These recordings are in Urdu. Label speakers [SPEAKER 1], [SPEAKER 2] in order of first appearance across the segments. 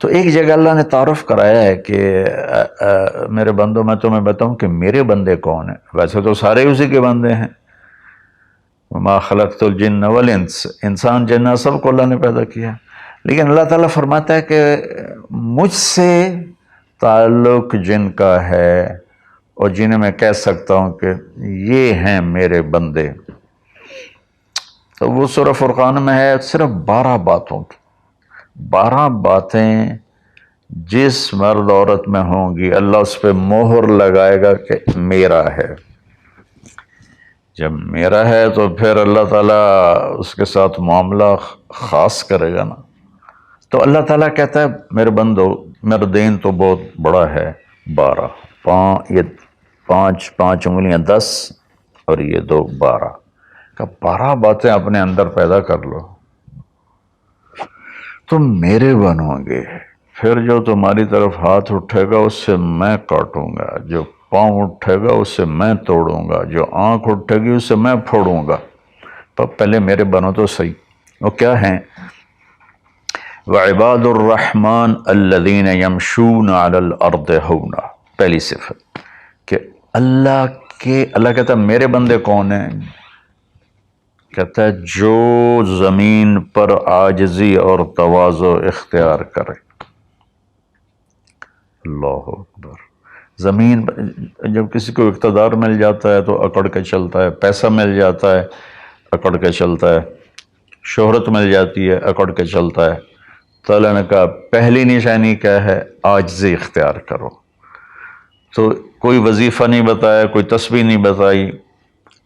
[SPEAKER 1] تو ایک جگہ اللہ نے تعارف کرایا ہے کہ میرے بندوں، میں تمہیں بتاؤں کہ میرے بندے کون ہیں. ویسے تو سارے اسی کے بندے ہیں. وما خلقت الجن والانس، انسان جنات سب کو اللہ نے پیدا کیا. لیکن اللہ تعالیٰ فرماتا ہے کہ مجھ سے تعلق جن کا ہے اور جنہیں میں کہہ سکتا ہوں کہ یہ ہیں میرے بندے، تو وہ سورہ فرقان میں ہے صرف 12 باتوں کی. 12 باتیں جس مرد عورت میں ہوں گی اللہ اس پہ مہر لگائے گا کہ میرا ہے. جب میرا ہے تو پھر اللہ تعالیٰ اس کے ساتھ معاملہ خاص کرے گا نا. تو اللہ تعالیٰ کہتا ہے میرے بندو، میرا دین تو بہت بڑا ہے. 12، یہ 5 انگلیاں 10 اور یہ 2 12 کا 12 باتیں اپنے اندر پیدا کر لو، تم میرے بنو گے. پھر جو تمہاری طرف ہاتھ اٹھے گا اس سے میں کاٹوں گا، جو پاؤں اٹھے گا اس سے میں توڑوں گا، جو آنکھ اٹھے گی اس سے میں پھوڑوں گا. تو پہلے میرے بنو تو صحیح. وہ کیا ہیں؟ وَعِبَادُ الرَّحْمَنِ الَّذِينَ يَمْشُونَ عَلَى الْأَرْضِ هَوْنًا. پہلی صفت کہ اللہ کہتا ہے میرے بندے کون ہیں؟ کہتا ہے جو زمین پر عاجزی اور تواضع اختیار کرے. اللہ اکبر. زمین جب کسی کو اقتدار مل جاتا ہے تو اکڑ کے چلتا ہے، پیسہ مل جاتا ہے اکڑ کے چلتا ہے، شہرت مل جاتی ہے اکڑ کے چلتا ہے. تو اللہ نے کہا پہلی نشانی کیا ہے؟ عاجزی اختیار کرو. تو کوئی وظیفہ نہیں بتایا، کوئی تسبیح نہیں بتائی،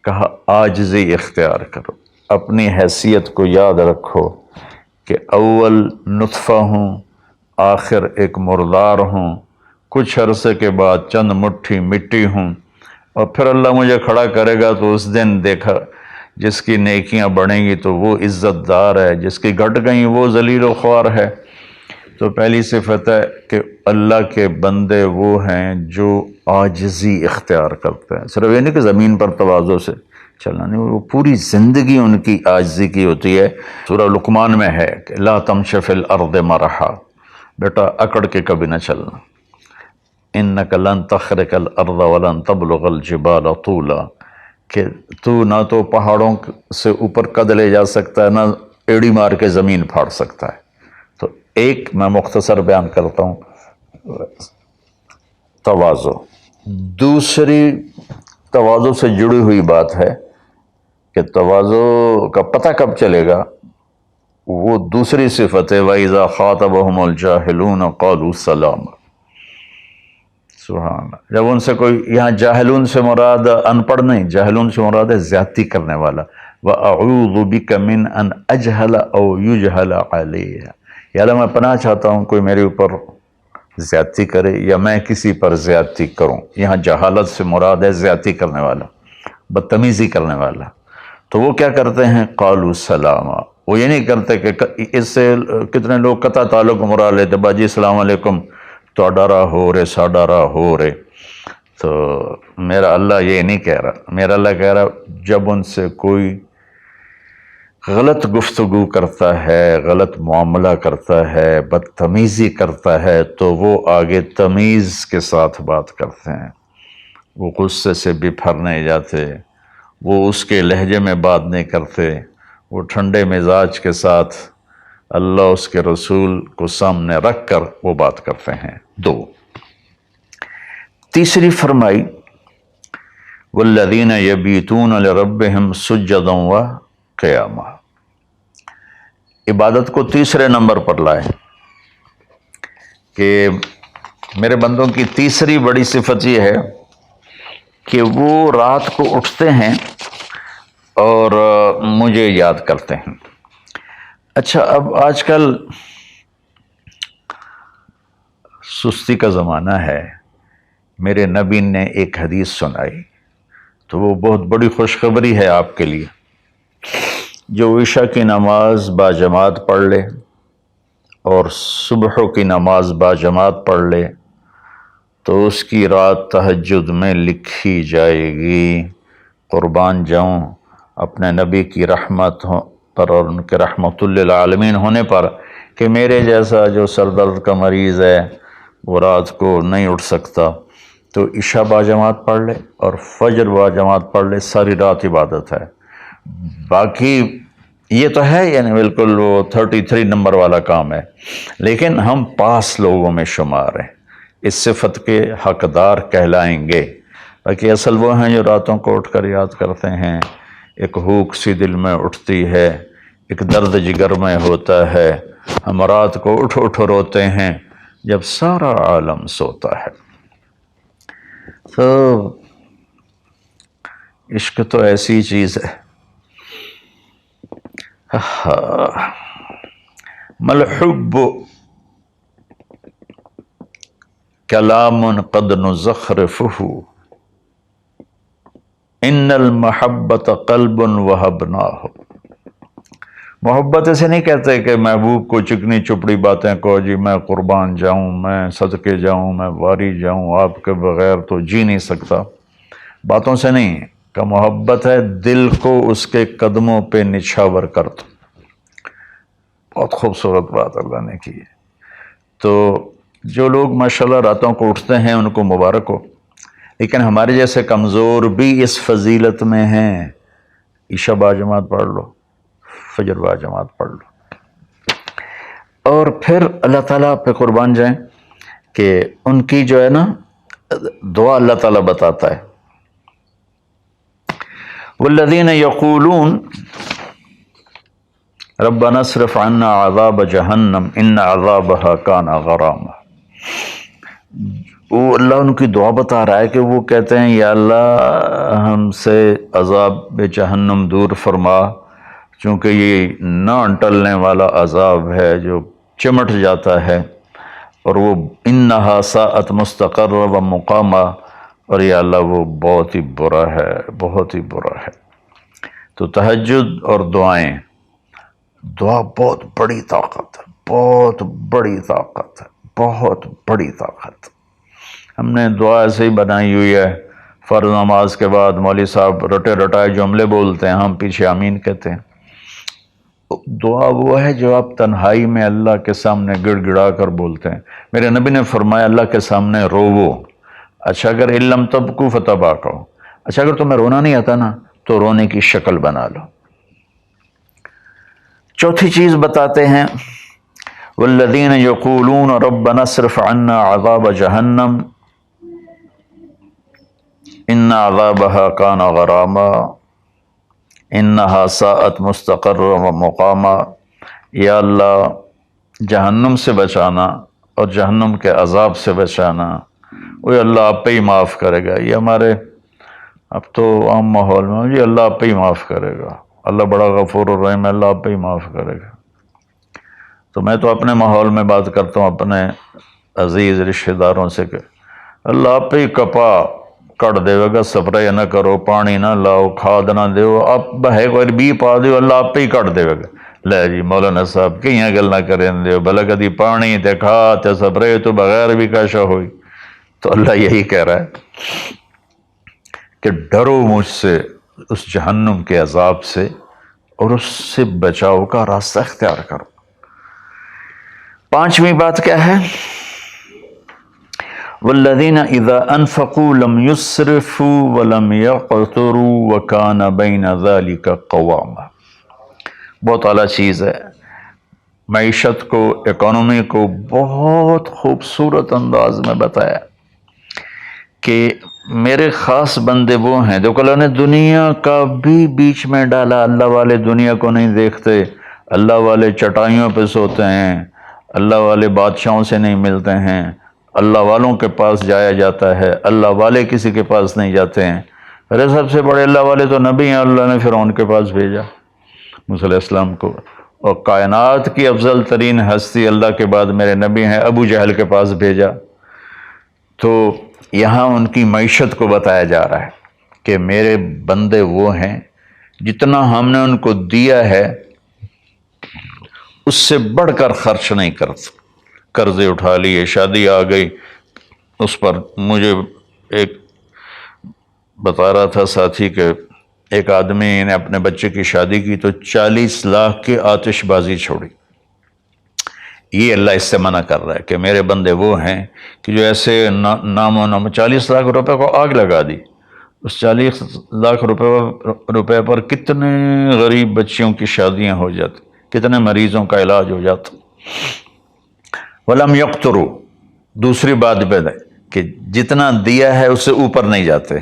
[SPEAKER 1] کہا عاجزی اختیار کرو. اپنی حیثیت کو یاد رکھو کہ اول نطفہ ہوں، آخر ایک مردار ہوں، کچھ عرصے کے بعد چند مٹھی مٹی ہوں، اور پھر اللہ مجھے کھڑا کرے گا تو اس دن دیکھا جس کی نیکیاں بڑھیں گی تو وہ عزت دار ہے، جس کی گھٹ گئیں وہ ذلیل و خوار ہے. تو پہلی صفت ہے کہ اللہ کے بندے وہ ہیں جو عاجزی اختیار کرتے ہیں. صرف یہ نہیں کہ زمین پر تواضع سے چلنا، نہیں، وہ پوری زندگی ان کی عاجزی کی ہوتی ہے. سورہ لقمان میں ہے کہ لا تمش فی الارض مرحا، بیٹا اکڑ کے کبھی نہ چلنا. انک لن تخرق الارض ولن تبلغ الجبال طولا، کہ تو نہ تو پہاڑوں سے اوپر قد لے جا سکتا ہے، نہ ایڑی مار کے زمین پھاڑ سکتا ہے. تو ایک میں مختصر بیان کرتا ہوں، تواضع. دوسری تواضع سے جڑی ہوئی بات ہے کہ تواضع کا پتہ کب چلے گا؟ وہ دوسری صفت ہے وَإِذَا خَاطَبَهُمُ الْجَاهِلُونَ قَالُوا سَلَامًا. سبحان اللہ. جب ان سے کوئی، یہاں جاہلون سے مراد ان پڑھ نہیں، جاہلون سے مراد ہے زیادتی کرنے والا. وَأَعُوذُ بِكَ مِنْ أَنْ أَجْهَلَ أَوْ يُجْهَلَ عَلَيَّ. یا اللہ میں پناہ چاہتا ہوں کوئی میرے اوپر زیادتی کرے یا میں کسی پر زیادتی کروں. یہاں جہالت سے مراد ہے زیادتی کرنے والا، بدتمیزی کرنے والا. تو وہ کیا کرتے ہیں؟ قالوا سلاما. وہ یہ نہیں کرتے کہ اس سے کتنے لوگ قطع تعلق مراد لیتے، باجی السلام علیکم تو ڈرا ہو رے سا ڈرا ہو رے. تو میرا اللہ یہ نہیں کہہ رہا. میرا اللہ کہہ رہا جب ان سے کوئی غلط گفتگو کرتا ہے، غلط معاملہ کرتا ہے، بدتمیزی کرتا ہے تو وہ آگے تمیز کے ساتھ بات کرتے ہیں. وہ غصے سے بپھر نہیں جاتے، وہ اس کے لہجے میں بات نہیں کرتے، وہ ٹھنڈے مزاج کے ساتھ اللہ اس کے رسول کو سامنے رکھ کر وہ بات کرتے ہیں. 2. تیسری فرمائی والذین یبیتون لربہم سجدا وقیاما. عبادت کو تیسرے نمبر پر لائے کہ میرے بندوں کی تیسری بڑی صفت یہ ہے کہ وہ رات کو اٹھتے ہیں اور مجھے یاد کرتے ہیں. اچھا، اب آج کل سستی کا زمانہ ہے. میرے نبی نے ایک حدیث سنائی تو وہ بہت بڑی خوشخبری ہے آپ کے لیے. جو عشاء کی نماز باجماعت پڑھ لے اور صبح کی نماز باجماعت پڑھ لے تو اس کی رات تہجد میں لکھی جائے گی. قربان جاؤں اپنے نبی کی رحمت پر اور ان کے رحمت للعالمین ہونے پر کہ میرے جیسا جو سر درد کا مریض ہے وہ رات کو نہیں اٹھ سکتا تو عشاء با جماعت پڑھ لے اور فجر با جماعت پڑھ لے، ساری رات عبادت ہے۔ باقی یہ تو ہے یعنی بالکل وہ 33 نمبر والا کام ہے، لیکن ہم پاس لوگوں میں شمار ہیں، اس صفت کے حقدار کہلائیں گے۔ باقی اصل وہ ہیں جو راتوں کو اٹھ کر یاد کرتے ہیں، ایک ہوک سی دل میں اٹھتی ہے، ایک درد جگر میں ہوتا ہے، ہم رات کو اٹھ اٹھ روتے ہیں جب سارا عالم سوتا ہے۔ تو عشق تو ایسی چیز ہے۔ ملحب کلام قد نزخرفہ ان المحبت قلب وہبناہ۔ محبت ایسے نہیں کہتے کہ محبوب کو چکنی چپڑی باتیں کہو، جی میں قربان جاؤں، میں صدقے جاؤں، میں واری جاؤں، آپ کے بغیر تو جی نہیں سکتا، باتوں سے نہیں کہ محبت ہے دل کو اس کے قدموں پہ نچھاور کر دو۔ بہت خوبصورت بات اللہ نے کی ہے۔ تو جو لوگ ماشاءاللہ راتوں کو اٹھتے ہیں ان کو مبارک ہو، لیکن ہمارے جیسے کمزور بھی اس فضیلت میں ہیں۔ عشاء با جماعت پڑھ لو، فجر با جماعت پڑھ لو، اور پھر اللہ تعالیٰ پہ قربان جائیں کہ ان کی جو ہے نا دعا اللہ تعالیٰ بتاتا ہے، والذین یقولون ربنا اصرف عنا عذاب جہنم ان عذابها کان غراما۔ وہ اللہ ان کی دعا بتا رہا ہے کہ وہ کہتے ہیں یا اللہ ہم سے عذاب جہنم دور فرما، چونکہ یہ نہ ٹلنے والا عذاب ہے جو چمٹ جاتا ہے، اور وہ انہا ساءت مستقرا و مقاما، اور یا اللہ وہ بہت ہی برا ہے، بہت ہی برا ہے۔ تو تہجد اور دعائیں، دعا بہت بڑی طاقت ہے، بہت بڑی طاقت ہے، بہت بڑی طاقت۔ ہم نے دعا ایسے ہی بنائی ہوئی ہے، فرض نماز کے بعد مولوی صاحب رٹے رٹائے جملے بولتے ہیں، ہم پیچھے آمین کہتے ہیں۔ دعا وہ ہے جو آپ تنہائی میں اللہ کے سامنے گڑ گڑا کر بولتے ہیں۔ میرے نبی نے فرمایا اللہ کے سامنے روو، اچھا اگر علم تبکو فتباکو، اچھا اگر تمہیں رونا نہیں آتا نا تو رونے کی شکل بنا لو۔ چوتھی چیز بتاتے ہیں، والذین یقولون ربنا اصرف عنا عذاب جہنم ان عذابها کان غراما انہا ساءت مستقرا و مقاما۔ یا اللہ جہنم سے بچانا اور جہنم کے عذاب سے بچانا، وہ اللہ آپ پہ ہی معاف کرے گا۔ یہ ہمارے اب تو عام ماحول میں جی اللہ آپ پہ ہی معاف کرے گا، اللہ بڑا غفور الرحیم ہے، اللہ آپ پہ ہی معاف کرے گا۔ تو میں تو اپنے ماحول میں بات کرتا ہوں اپنے عزیز رشتہ داروں سے کہ اللہ آپ پہ ہی کپا کٹ دے گا، سپرے نہ کرو، پانی نہ لاؤ، کھاد نہ دیو، آپ ہے کوئی بھی پا دیو، اللہ آپ پہ ہی کٹ دے گا۔ لے جی مولانا صاحب کہیں گل نہ کریں دیو، بھلا کدی پانی تے کھاد تے سپرے تو بغیر بھی کاشا ہوئی۔ تو اللہ یہی کہہ رہا ہے کہ ڈرو مجھ سے اس جہنم کے عذاب سے اور اس سے بچاؤ کا راستہ اختیار کرو۔ پانچویں بات کیا ہے؟ والذین اذا انفقوا لم یسرفوا ولم یقتروا وکان بین ذلک قواما۔ بہت اعلیٰ چیز ہے، معیشت کو، اکانومی کو بہت خوبصورت انداز میں بتایا کہ میرے خاص بندے وہ ہیں، دیکھو اللہ نے دنیا کا بھی بیچ میں ڈالا۔ اللہ والے دنیا کو نہیں دیکھتے، اللہ والے چٹائیوں پہ سوتے ہیں، اللہ والے بادشاہوں سے نہیں ملتے ہیں، اللہ والوں کے پاس جایا جاتا ہے، اللہ والے کسی کے پاس نہیں جاتے ہیں۔ ارے سب سے بڑے اللہ والے تو نبی ہیں، اللہ نے فرعون کے پاس بھیجا موسیٰ علیہ السلام کو، اور کائنات کی افضل ترین ہستی اللہ کے بعد میرے نبی ہیں، ابو جہل کے پاس بھیجا۔ تو یہاں ان کی معیشت کو بتایا جا رہا ہے کہ میرے بندے وہ ہیں جتنا ہم نے ان کو دیا ہے اس سے بڑھ کر خرچ نہیں کرتے۔ قرضے اٹھا لیے، شادی آ گئی، اس پر مجھے ایک بتا رہا تھا ساتھی کہ ایک آدمی نے اپنے بچے کی شادی کی تو 40 لاکھ کی آتش بازی چھوڑی۔ یہ اللہ اس سے منع کر رہا ہے کہ میرے بندے وہ ہیں کہ جو ایسے نام و نام 40 لاکھ روپے کو آگ لگا دی، اس 40 لاکھ روپے پر کتنے غریب بچیوں کی شادیاں ہو جاتی، کتنے مریضوں کا علاج ہو جاتا۔ وَلَمْ يَقْتُرُوا، دوسری بات پہ ہے کہ جتنا دیا ہے اس سے اوپر نہیں جاتے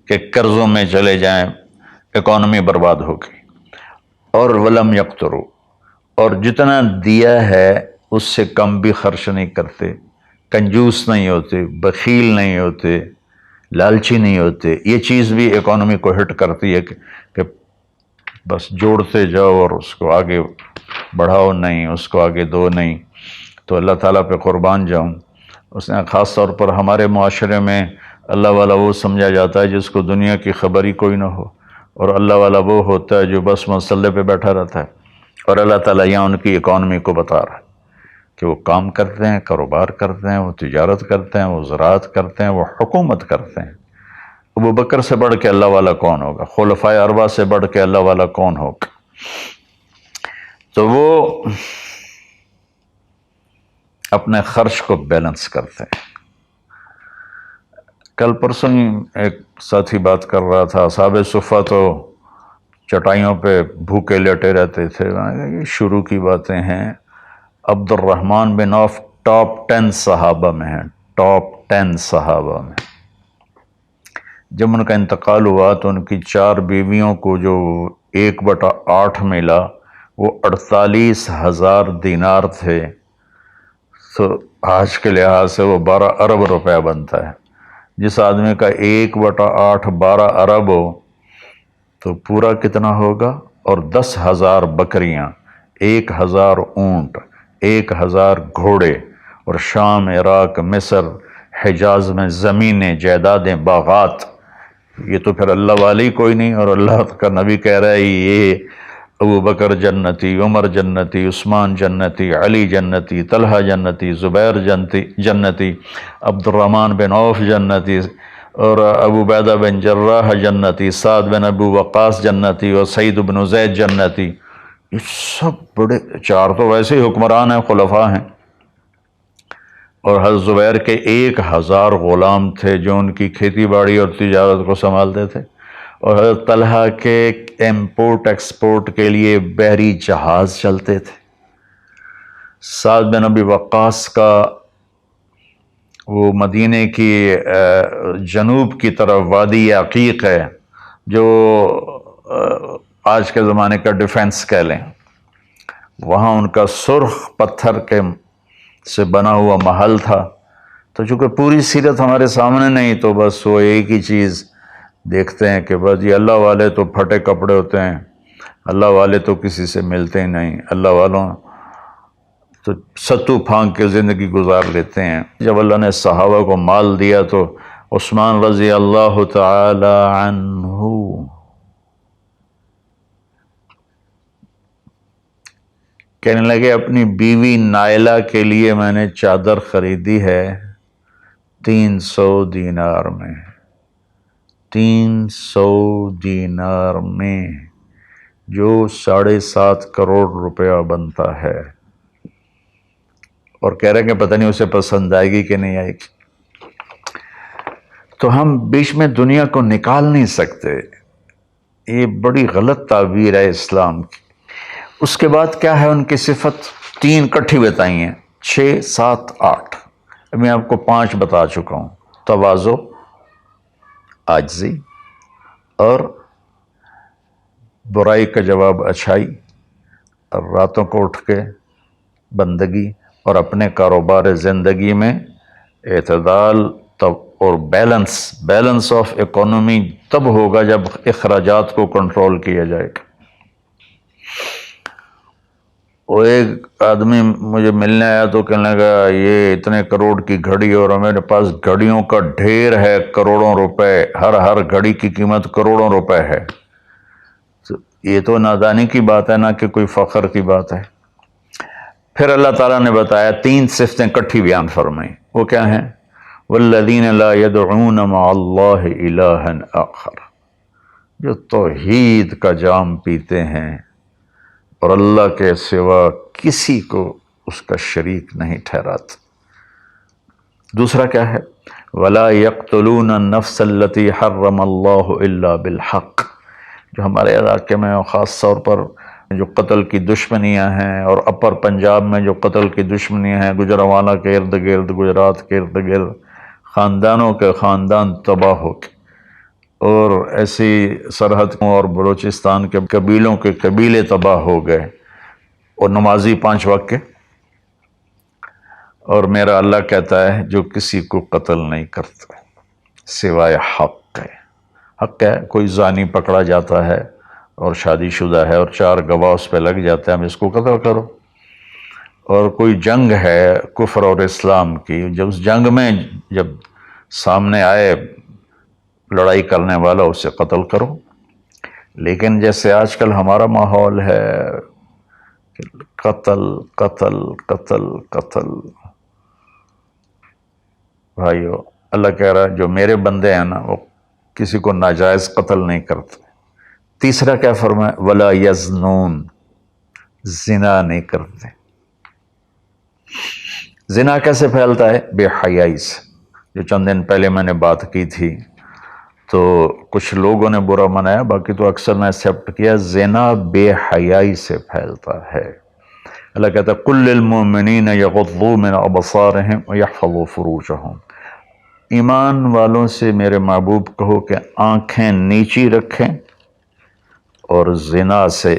[SPEAKER 1] کہ قرضوں میں چلے جائیں، اکانومی برباد ہو گئی۔ اور وَلَمْ يَقْتُرُوا، اور جتنا دیا ہے اس سے کم بھی خرچ نہیں کرتے، کنجوس نہیں ہوتے، بخیل نہیں ہوتے، لالچی نہیں ہوتے۔ یہ چیز بھی اکانومی کو ہٹ کرتی ہے کہ بس جوڑتے جاؤ اور اس کو آگے بڑھاؤ نہیں، اس کو آگے دو نہیں۔ تو اللہ تعالیٰ پہ قربان جاؤں، اس نے خاص طور پر ہمارے معاشرے میں اللہ والا وہ سمجھا جاتا ہے جس کو دنیا کی خبر ہی کوئی نہ ہو، اور اللہ والا وہ ہوتا ہے جو بس مسلح پہ بیٹھا رہتا ہے۔ اور اللہ تعالیٰ یہاں ان کی اکانومی کو بتا رہا ہے کہ وہ کام کرتے ہیں، کاروبار کرتے ہیں، وہ تجارت کرتے ہیں، وہ زراعت کرتے ہیں، وہ حکومت کرتے ہیں۔ ابو بکر سے بڑھ کے اللہ والا کون ہوگا؟ خلفائے اربعہ سے بڑھ کے اللہ والا کون ہوگا؟ تو وہ اپنے خرچ کو بیلنس کرتے ہیں۔ کل پرسوں ایک ساتھی بات کر رہا تھا، اصحاب صفہ تو چٹائیوں پہ بھوکے لیٹے رہتے تھے۔ یہ شروع کی باتیں ہیں۔ عبد الرحمن بن عوف ٹاپ 10 صحابہ میں ہیں، ٹاپ 10 صحابہ میں۔ جب ان کا انتقال ہوا تو ان کی 4 بیویوں کو جو 1/8 ملا وہ 48,000 دینار تھے، تو آج کے لحاظ سے وہ 12 ارب روپے بنتا ہے۔ جس آدمی کا 1/8 12 ارب ہو تو پورا کتنا ہوگا؟ اور 10,000 بکریاں، 1,000 اونٹ، 1,000 گھوڑے، اور شام، عراق، مصر، حجاز میں زمینیں، جائیدادیں، باغات۔ یہ تو پھر اللہ والی کوئی نہیں، اور اللہ کا نبی کہہ رہا ہے یہ ابو بکر جنتی، عمر جنتی، عثمان جنتی، علی جنتی، طلحہ جنتی، زبیر جنتی، عبد الرحمن بن عوف جنتی، اور ابو عبیدہ بن جراح جنتی، سعد بن ابو وقاص جنتی، اور سعید بن زید جنتی۔ یہ سب بڑے، 4 تو ویسے ہی حکمران ہیں، خلفاء ہیں۔ اور حضرت زبیر کے 1,000 غلام تھے جو ان کی کھیتی باڑی اور تجارت کو سنبھالتے تھے، اور حضرت طلحہ کے امپورٹ ایکسپورٹ کے لیے بحری جہاز چلتے تھے۔ سعد بن ابی وقاص کا وہ مدینے کی جنوب کی طرف وادی عقیق ہے، جو آج کے زمانے کا ڈیفنس کہہ لیں، وہاں ان کا سرخ پتھر کے سے بنا ہوا محل تھا۔ تو چونکہ پوری سیرت ہمارے سامنے نہیں، تو بس وہ ایک ہی چیز دیکھتے ہیں کہ بس یہ اللہ والے تو پھٹے کپڑے ہوتے ہیں، اللہ والے تو کسی سے ملتے ہی نہیں، اللہ والوں تو ستو پھانک کے زندگی گزار لیتے ہیں۔ جب اللہ نے صحابہ کو مال دیا تو عثمان رضی اللہ تعالی عنہ کہنے لگے اپنی بیوی نائلہ کے لیے میں نے چادر خریدی ہے 300 دینار میں، 300 دینار میں، جو 7.5 کروڑ روپیہ بنتا ہے۔ اور کہہ رہے ہیں کہ پتہ نہیں اسے پسند آئے گی کہ نہیں آئے گی۔ تو ہم بیچ میں دنیا کو نکال نہیں سکتے، یہ بڑی غلط تعبیر ہے اسلام کی۔ اس کے بعد کیا ہے ان کی صفت؟ 3 کٹھی بتائی ہیں، 6، 7، 8۔ میں آپ کو 5 بتا چکا ہوں۔ تواضع، عاجزی، اور برائی کا جواب اچھائی، اور راتوں کو اٹھ کے بندگی، اور اپنے کاروبار زندگی میں اعتدال اور بیلنس آف اکانومی تب ہوگا جب اخراجات کو کنٹرول کیا جائے گا۔ وہ ایک آدمی مجھے ملنے آیا تو کہنے لگا یہ اتنے کروڑ کی گھڑی، اور میرے پاس گھڑیوں کا ڈھیر ہے، کروڑوں روپے، ہر گھڑی کی قیمت کروڑوں روپے ہے۔ یہ تو نادانی کی بات ہے، نہ کہ کوئی فخر کی بات ہے۔ پھر اللہ تعالیٰ نے بتایا 3 صفتیں کٹھی بیان فرمائیں، وہ کیا ہیں؟ والذین لا يدعون مع اللہ الہا آخر، جو توحید کا جام پیتے ہیں اور اللہ کے سوا کسی کو اس کا شریک نہیں ٹھہراتے۔ دوسرا کیا ہے؟ وَلَا يَقْتُلُونَ النَّفْسَ الَّتِي حَرَّمَ اللَّهُ إِلَّا بِالْحَقِّ، جو ہمارے علاقے میں خاص طور پر جو قتل کی دشمنیاں ہیں، اور اپر پنجاب میں جو قتل کی دشمنیاں ہیں، گجرانوالہ کے ارد گرد، گجرات کے ارد گرد خاندانوں کے خاندان تباہ ہو گئے، اور ایسی سرحد اور بلوچستان کے قبیلوں کے قبیلے تباہ ہو گئے، اور نمازی 5 وقت کے۔ اور میرا اللہ کہتا ہے جو کسی کو قتل نہیں کرتا سوائے حق ہے۔ حق ہے، کوئی زانی پکڑا جاتا ہے اور شادی شدہ ہے اور 4 گواہ اس پہ لگ جاتے ہیں، ہم اس کو قتل کرو۔ اور کوئی جنگ ہے کفر اور اسلام کی، جب اس جنگ میں جب سامنے آئے لڑائی کرنے والا اسے قتل کرو۔ لیکن جیسے آج کل ہمارا ماحول ہے قتل قتل قتل قتل، بھائیو اللہ کہہ رہا ہے جو میرے بندے ہیں نا وہ کسی کو ناجائز قتل نہیں کرتے۔ تیسرا کیا فرمایا؟ ولا یزنون، زنا نہیں کرتے۔ زنا کیسے پھیلتا ہے؟ بے حیائی سے، جو چند دن پہلے میں نے بات کی تھی، تو کچھ لوگوں نے برا منایا، باقی تو اکثر نے ایکسیپٹ کیا۔ زنا بے حیائی سے پھیلتا ہے۔ اللہ کہتا ہے قُلْ لِلْمُؤْمِنِينَ يَغُضُّوا مِنْ أَبْصَارِهِمْ وَيَحْفَظُوا فُرُوجَهُمْ، ایمان والوں سے میرے محبوب کہو کہ آنکھیں نیچی رکھیں اور زنا سے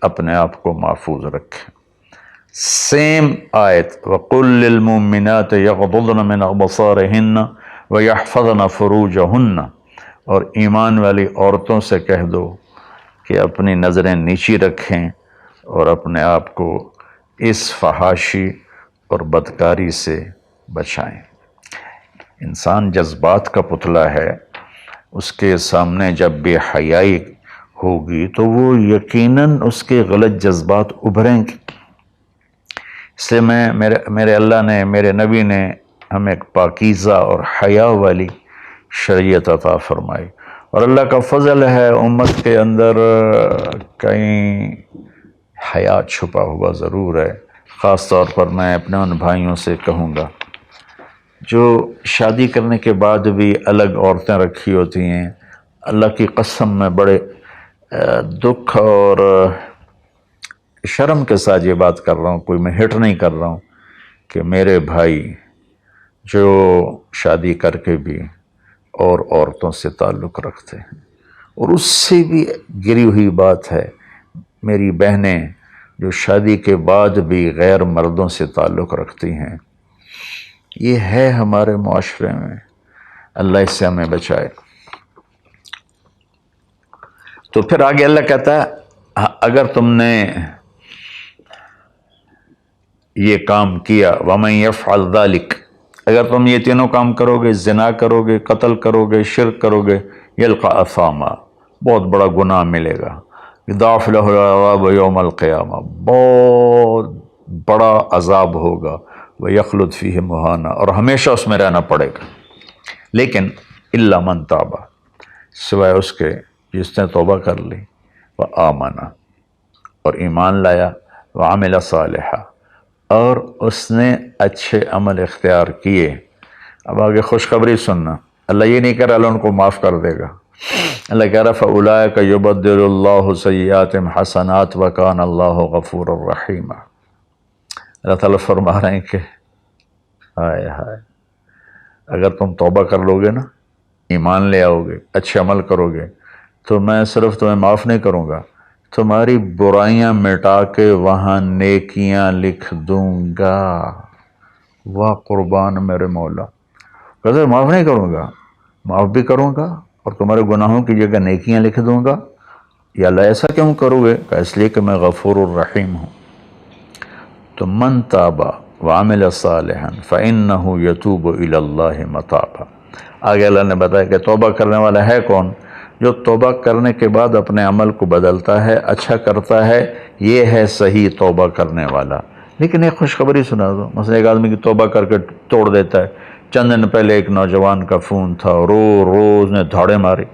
[SPEAKER 1] اپنے آپ کو محفوظ رکھیں۔ سیم آیت وَقُلْ لِلْمُؤْمِنَاتِ يَغْضُضْنَ مِنْ أَبْصَارِهِنَّ وَيَحْفَظْنَ فُرُوجَهُنَّ، اور ایمان والی عورتوں سے کہہ دو کہ اپنی نظریں نیچی رکھیں اور اپنے آپ کو اس فحاشی اور بدکاری سے بچائیں۔ انسان جذبات کا پتلا ہے، اس کے سامنے جب بے حیائی ہوگی تو وہ یقیناً اس کے غلط جذبات ابھریں گے۔ اس لیے میرے اللہ نے، میرے نبی نے ہمیں ایک پاکیزہ اور حیا والی شریعت عطا فرمائی، اور اللہ کا فضل ہے امت کے اندر کہیں حیا چھپا ہوا ضرور ہے۔ خاص طور پر میں اپنے ان بھائیوں سے کہوں گا جو شادی کرنے کے بعد بھی الگ عورتیں رکھی ہوتی ہیں، اللہ کی قسم میں بڑے دکھ اور شرم کے ساتھ یہ بات کر رہا ہوں، کوئی میں ہٹ نہیں کر رہا ہوں، کہ میرے بھائی جو شادی کر کے بھی اور عورتوں سے تعلق رکھتے ہیں، اور اس سے بھی گری ہوئی بات ہے میری بہنیں جو شادی کے بعد بھی غیر مردوں سے تعلق رکھتی ہیں، یہ ہے ہمارے معاشرے میں۔ اللہ اس سے ہمیں بچائے۔ تو پھر آگے اللہ کہتا ہے اگر تم نے یہ کام کیا وَمَن يَفْعَلْ ذَلِكَ، اگر تم یہ تینوں کام کرو گے، زنا کرو گے، قتل کرو گے، شرک کرو گے، يَلْقَ أَثَامًا، بہت بڑا گناہ ملے گا، يُضَاعَفْ لَهُ الْعَذَابُ يَوْمَ الْقِيَامَةِ، بہت بڑا عذاب ہوگا، وَيَخْلُدْ فِيهِ مُهَانًا، اور ہمیشہ اس میں رہنا پڑے گا۔ لیکن إِلَّا مَن تَابَ، سوائے اس کے جس نے توبہ کر لی، وَآمَنَ، اور ایمان لایا، وَعَمِلَ صَالِحًا، اور اس نے اچھے عمل اختیار کیے۔ اب آگے خوشخبری سننا، اللہ یہ نہیں کہہ رہا اللہ ان کو معاف کر دے گا، اللہ کہہ رہا فَأُولَٰئِكَ يُبَدِّلُ اللَّهُ سَيِّئَاتِهِمْ حَسَنَاتٍ وَكَانَ اللَّهُ غَفُورًا رَحِيمًا۔ اللہ تعالیٰ فرما رہے ہیں کہ ہائے ہائے، اگر تم توبہ کر لو گے نا، ایمان لے آؤ گے، اچھے عمل کرو گے، تو میں صرف تمہیں معاف نہیں کروں گا، تمہاری برائیاں مٹا کے وہاں نیکیاں لکھ دوں گا۔ واہ قربان میرے مولا، کہتے معاف نہیں کروں گا، معاف بھی کروں گا اور تمہارے گناہوں کی جگہ نیکیاں لکھ دوں گا۔ یا اللہ ایسا کیوں کرو گے؟ کہ اس لیے کہ میں غفور الرحیم ہوں۔ تو من تاب وعمل صالحا فإنه يتوب إلى الله متابا، آگے اللہ نے بتایا کہ توبہ کرنے والا ہے کون؟ جو توبہ کرنے کے بعد اپنے عمل کو بدلتا ہے، اچھا کرتا ہے، یہ ہے صحیح توبہ کرنے والا۔ لیکن ایک خوشخبری سنا دو، مثلا ایک آدمی کی توبہ کر کے توڑ دیتا ہے۔ چند دن پہلے ایک نوجوان کا فون تھا، روز نے دھاڑے ماری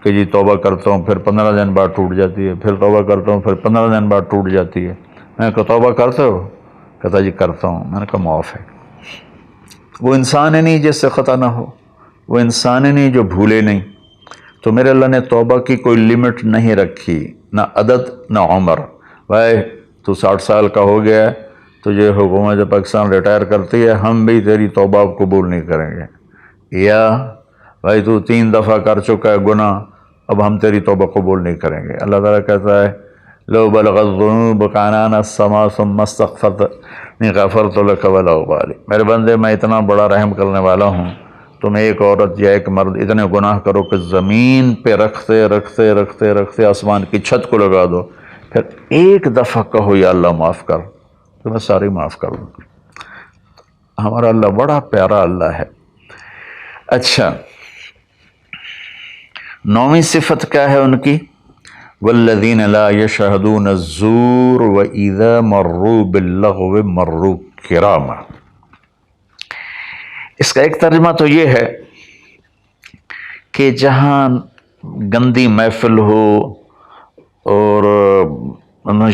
[SPEAKER 1] کہ جی توبہ کرتا ہوں، پھر 15 دن بعد ٹوٹ جاتی ہے، پھر توبہ کرتا ہوں، پھر 15 دن بعد ٹوٹ جاتی ہے۔ میں کہا توبہ کرتے ہو؟ کہتا جی کرتا ہوں. میں نے کہا معاف ہے. وہ انسان ہی نہیں جس سے خطا نہ ہو، وہ انسان ہی نہیں جو بھولے نہیں. تو میرے اللہ نے توبہ کی کوئی لمٹ نہیں رکھی، نہ عدد نہ عمر. بھائی تو 60 سال کا ہو گیا ہے، تجھے حکومت پاکستان ریٹائر کرتی ہے، ہم بھی تیری توبہ قبول نہیں کریں گے. یا بھائی تو 3 دفعہ کر چکا ہے گناہ، اب ہم تیری توبہ قبول نہیں کریں گے. اللہ تعالیٰ کہتا ہے لو بلغت الذنوب عنان السماء ثم استغفرتنی غفرت لک ولا ابالی. میرے بندے میں اتنا بڑا رحم کرنے والا ہوں، تم ایک عورت یا ایک مرد اتنے گناہ کرو کہ زمین پہ رکھتے رکھتے رکھتے رکھتے آسمان کی چھت کو لگا دو، پھر ایک دفعہ کہو یا اللہ معاف کر، تو میں ساری معاف کر دوں. ہمارا اللہ بڑا پیارا اللہ ہے. اچھا، 9ویں صفت کیا ہے ان کی؟ والذین لا یشہدون الزور واذا مروا باللغو مروا کراما. اس کا ایک ترجمہ تو یہ ہے کہ جہاں گندی محفل ہو اور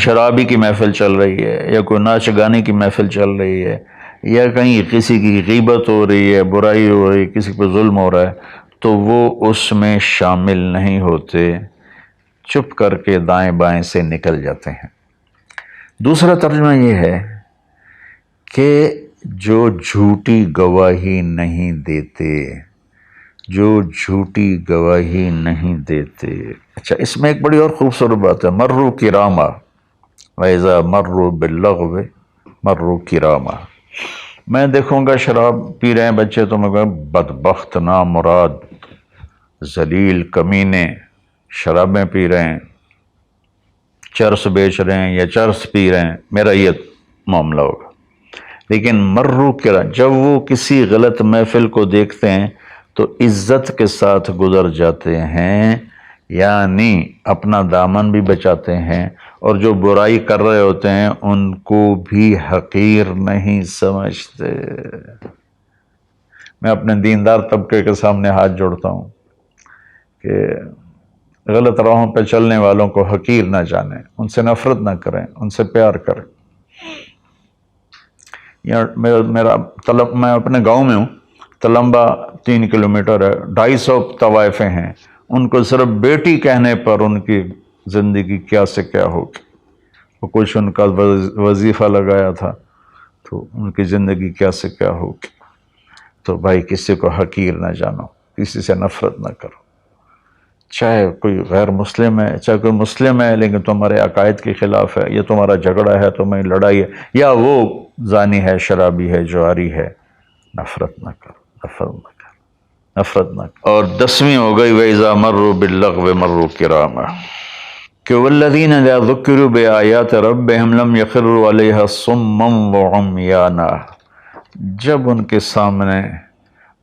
[SPEAKER 1] شرابی کی محفل چل رہی ہے، یا کوئی ناچ گانے کی محفل چل رہی ہے، یا کہیں کسی کی غیبت ہو رہی ہے، برائی ہو رہی ہے، کسی پہ ظلم ہو رہا ہے، تو وہ اس میں شامل نہیں ہوتے، چپ کر کے دائیں بائیں سے نکل جاتے ہیں. دوسرا ترجمہ یہ ہے کہ جو جھوٹی گواہی نہیں دیتے، جو جھوٹی گواہی نہیں دیتے. اچھا، اس میں ایک بڑی اور خوبصورت بات ہے، مروا کراما وَإِذَا مروا باللغو مروا کراما. میں دیکھوں گا شراب پی رہے ہیں بچے تو میں کہوں بدبخت، نامراد، ذلیل، کمینے، شرابیں پی رہے ہیں، چرس بیچ رہے ہیں یا چرس پی رہے ہیں، میرا یہ معاملہ ہوگا. لیکن مروا کراما، جب وہ کسی غلط محفل کو دیکھتے ہیں تو عزت کے ساتھ گزر جاتے ہیں، یعنی اپنا دامن بھی بچاتے ہیں، اور جو برائی کر رہے ہوتے ہیں ان کو بھی حقیر نہیں سمجھتے. میں اپنے دیندار طبقے کے سامنے ہاتھ جوڑتا ہوں کہ غلط راہوں پہ چلنے والوں کو حقیر نہ جانیں، ان سے نفرت نہ کریں، ان سے پیار کریں. میں اپنے گاؤں میں ہوں، تلمبا 3 کلومیٹر ہے، 250 طوائفیں ہیں. ان کو صرف بیٹی کہنے پر ان کی زندگی کیا سے کیا ہوگی. وہ کچھ ان کا وظیفہ لگایا تھا تو ان کی زندگی کیا سے کیا ہوگی. تو بھائی کسی کو حقیر نہ جانو، کسی سے نفرت نہ کرو، چاہے کوئی غیر مسلم ہے چاہے کوئی مسلم ہے، لیکن تمہارے عقائد کے خلاف ہے، یا تمہارا جھگڑا ہے، تمہاری لڑائی ہے، یا وہ زانی ہے، شرابی ہے، جواری ہے، نفرت نہ کرو، نفرت نہ کرو، نفرت نہ کرو. اور 10ویں ہو گئی وَإِذَا مَرُّوا بِاللَّغْوِ مَرُّوا كِرَامًا، کہ وَالَّذِينَ إِذَا ذُكِّرُوا بِآيَاتِ رَبِّهِمْ لَمْ يَخِرُّوا عَلَيْهَا صُمًّا وَعُمْيَانًا. جب ان کے سامنے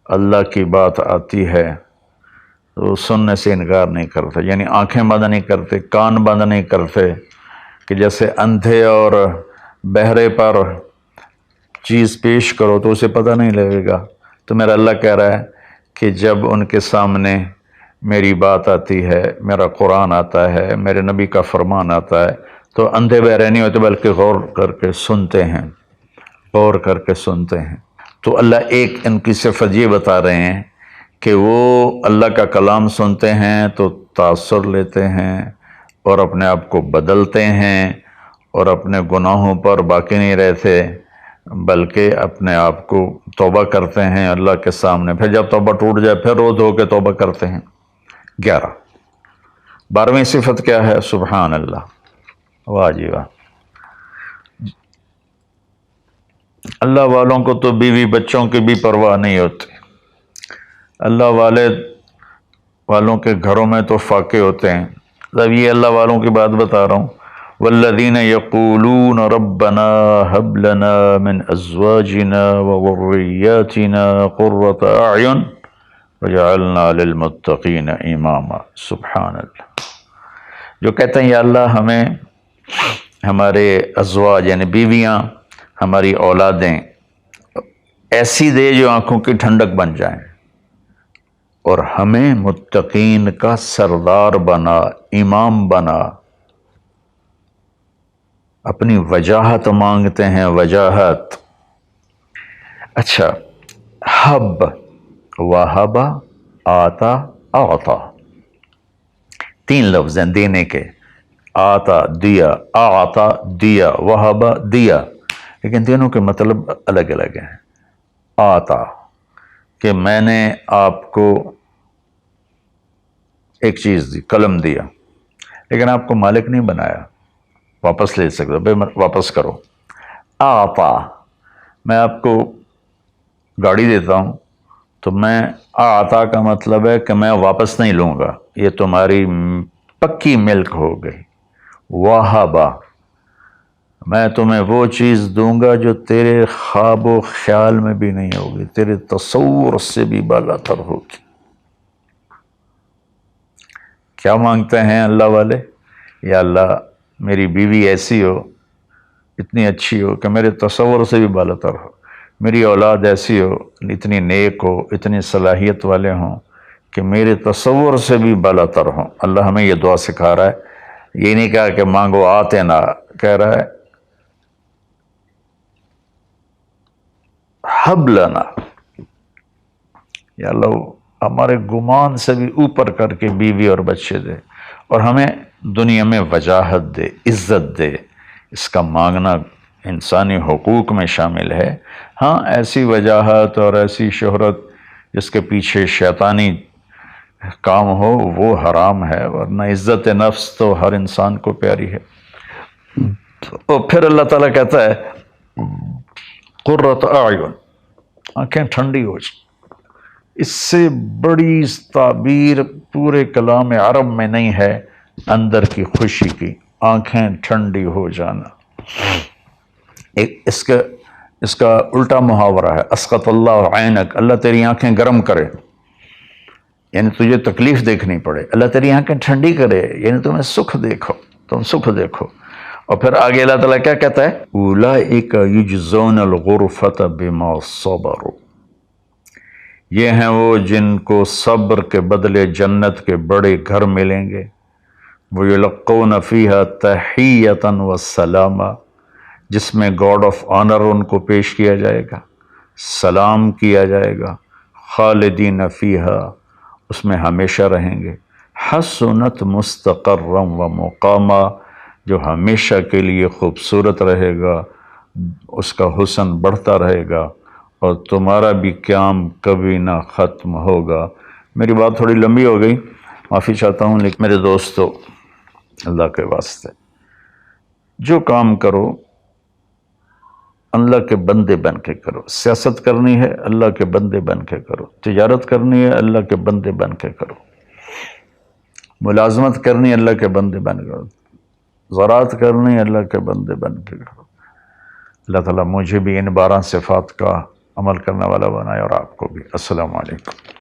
[SPEAKER 1] اللہ کی بات آتی ہے تو سننے سے انکار نہیں کرتے، یعنی آنکھیں بند نہیں کرتے، کان بند نہیں کرتے، کہ جیسے اندھے اور بہرے پر چیز پیش کرو تو اسے پتہ نہیں لگے گا. تو میرا اللہ کہہ رہا ہے کہ جب ان کے سامنے میری بات آتی ہے، میرا قرآن آتا ہے، میرے نبی کا فرمان آتا ہے، تو اندھے بہرے نہیں ہوتے بلکہ غور کر کے سنتے ہیں، غور کر کے سنتے ہیں. تو اللہ ایک ان کی صفت یہ بتا رہے ہیں کہ وہ اللہ کا کلام سنتے ہیں تو تاثر لیتے ہیں اور اپنے آپ کو بدلتے ہیں، اور اپنے گناہوں پر باقی نہیں رہتے بلکہ اپنے آپ کو توبہ کرتے ہیں اللہ کے سامنے. پھر جب توبہ ٹوٹ جائے پھر رو دھو کے توبہ کرتے ہیں. 12ویں صفت کیا ہے؟ سبحان اللہ، واہ جی واہ. اللہ والوں کو تو بیوی بچوں کی بھی پرواہ نہیں ہوتی. اللہ والوں کے گھروں میں تو فاقے ہوتے ہیں. اب یہ اللہ والوں کی بات بتا رہا ہوں. والذین یقولون ربنا هب لنا من ازواجنا وذریاتنا قرۃ اعین وجعلنا للمتقین اماما. سبحان اللہ. جو کہتے ہیں یا اللہ ہمیں ہمارے ازواج یعنی بیویاں، ہماری اولادیں ایسی دے جو آنکھوں کی ٹھنڈک بن جائیں، اور ہمیں متقین کا سردار بنا، امام بنا. اپنی وجاہت مانگتے ہیں، وجاہت۔ اچھا، حب، وہب، آتا، اعطا، تین لفظ ہیں دینے کے، آتا دیا، اعطا دیا، وہب دیا، لیکن تینوں کے مطلب الگ الگ ہیں۔ آتا کہ میں نے آپ کو ایک چیز دی، قلم دیا، لیکن آپ کو مالک نہیں بنایا، واپس لے سکتے بھائی واپس کرو۔ آتا، میں آپ کو گاڑی دیتا ہوں تو میں آتا کا مطلب ہے کہ میں واپس نہیں لوں گا، یہ تمہاری پکی ملک ہو گئی۔ وہبا، میں تمہیں وہ چیز دوں گا جو تیرے خواب و خیال میں بھی نہیں ہوگی، تیرے تصور سے بھی بالا تر ہوگی۔ کیا مانگتے ہیں اللہ والے؟ یا اللہ میری بیوی ایسی ہو، اتنی اچھی ہو کہ میرے تصور سے بھی بالا تر ہو، میری اولاد ایسی ہو، اتنی نیک ہو، اتنی صلاحیت والے ہوں کہ میرے تصور سے بھی بالا تر ہوں۔ اللہ ہمیں یہ دعا سکھا رہا ہے، یہ نہیں کہا کہ مانگو آتے نہ، کہہ رہا ہے حب لنا، یا اللہ ہمارے گمان سے بھی اوپر کر کے بیوی اور بچے دے، اور ہمیں دنیا میں وجاہت دے، عزت دے۔ اس کا مانگنا انسانی حقوق میں شامل ہے۔ ہاں، ایسی وجاہت اور ایسی شہرت جس کے پیچھے شیطانی کام ہو وہ حرام ہے، ورنہ عزت نفس تو ہر انسان کو پیاری ہے۔ اور پھر اللہ تعالیٰ کہتا ہے قرۃ اعین، آنکھیں ٹھنڈی ہو جائیں۔ اس سے بڑی تعبیر پورے کلام عرب میں نہیں ہے اندر کی خوشی کی، آنکھیں ٹھنڈی ہو جانا۔ اس کا الٹا محاورہ ہے اسقط اللہ عینک، اللہ تیری آنکھیں گرم کرے، یعنی تجھے تکلیف دیکھنی پڑے، اللہ تیری آنکھیں ٹھنڈی کرے، یعنی تمہیں سکھ دیکھو، تم سکھ دیکھو۔ اور پھر آگے اللہ تعالیٰ کیا کہتا ہے؟ اولئک یجزون الغرفۃ بما صبروا، یہ ہیں وہ جن کو صبر کے بدلے جنت کے بڑے گھر ملیں گے۔ وَيُلَقَّوْنَ فِيهَا تَحِيَّةً وَالسَّلَامًا، جس میں گاڈ آف آنر ان کو پیش کیا جائے گا، سلام کیا جائے گا۔ خالدین فیہا، اس میں ہمیشہ رہیں گے۔ حسنت مستقرا و مقاما، جو ہمیشہ کے لیے خوبصورت رہے گا، اس کا حسن بڑھتا رہے گا، اور تمہارا بھی قیام کبھی نہ ختم ہوگا۔ میری بات تھوڑی لمبی ہو گئی، معافی چاہتا ہوں، لیکن میرے دوستو اللہ کے واسطے جو کام کرو اللہ کے بندے بن کے کرو۔ سیاست کرنی ہے اللہ کے بندے بن کے کرو، تجارت کرنی ہے اللہ کے بندے بن کے کرو، ملازمت کرنی ہے اللہ کے بندے بن کے کرو، زراعت کرنی ہے اللہ کے بندے بن کے کرو۔ اللہ تعالیٰ مجھے بھی ان 12 صفات کا عمل کرنے والا بنائے اور آپ کو بھی۔ السلام علیکم۔